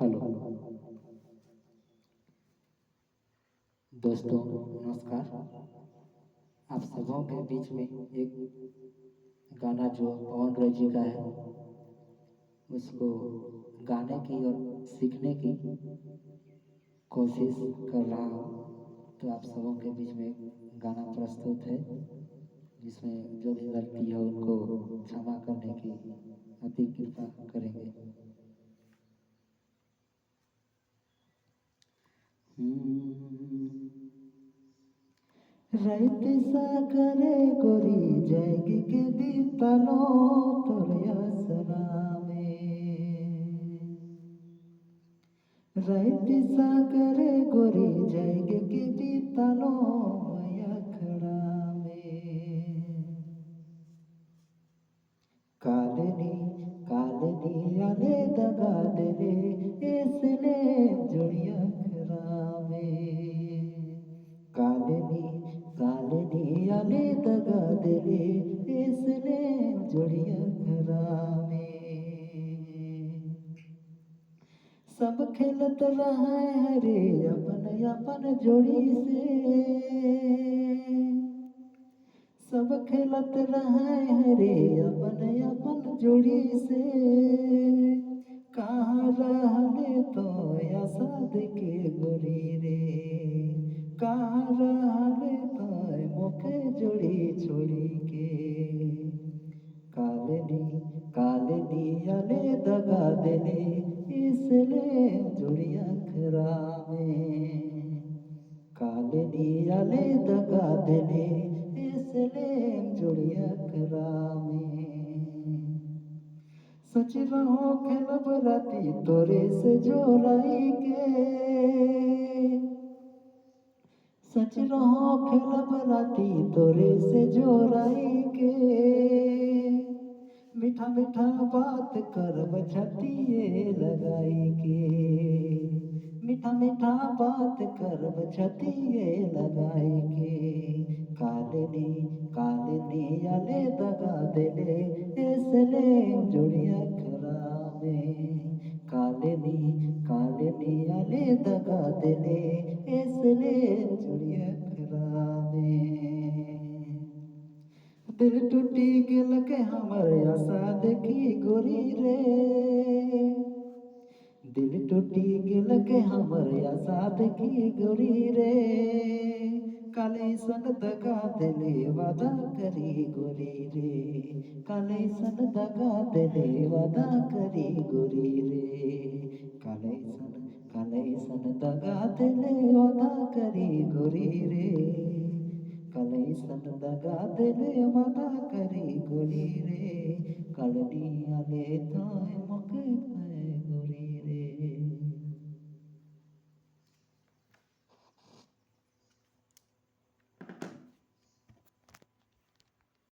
Hello दोस्तों, नमस्कार। आप सबों के बीच में एक गाना जो पवन रॉय जी का है, उसको गाने की और सीखने की कोशिश कर रहा हूँ। तो आप सबों के बीच में एक गाना प्रस्तुत है, जिसमें जो भी गलती है उनको क्षमा करने की अति कृपा करेंगे। রাইতে সাগরে গরি জায়গিকে দিতালো তোর আসরামে রাইতে সাগরে গরি জায়গিকে দিতালো আখড়ামে কালনি কালনি আলে দগা দেলে इसने जुड़िया खरामे कालनी कालनी आले दगा दिले इसने जुड़िया खरामे सब खेलत रहा हरे अपन अपन जोड़ी से सब खेलत रहा हरे अपन अपन जोड़ी से कहाँ रहले तो आसाद के गोरी रे कहाँ रहले तो मुखे जोड़ी छोड़ी के कालनी कालनी आले दगा दिले इसलिए जुड़िया खरामे कालनी आले दगा दिले इसलिए जुड़िया खरामे सच रहो खेलब राती तोरे से जोड़ाई के सच रहो खेलब राती तोरे से जोड़ाई के मीठा मीठा बात करब छतिए लगाई के मीठा मीठा बात करब छतिए लगाई के कालनी कालनी आले दगा दिले इसले जुड़िया खरामे कालनी कालनी आले दगा दिले इसले जुड़िया खरामे दिल टूटी गेल के हमर आशा देखी गोरी रे दिल टूटी गेल के हमर आशा देखी गोरी रे काले सन दगा दिले वादा करी गोरी रे काले सन दगा दिले वादा करी गोरी रे काले सन दगा दिले वादा करी गोरी रे काले सन दगा दिले वादा करी गोरी रे कालनी आले थाए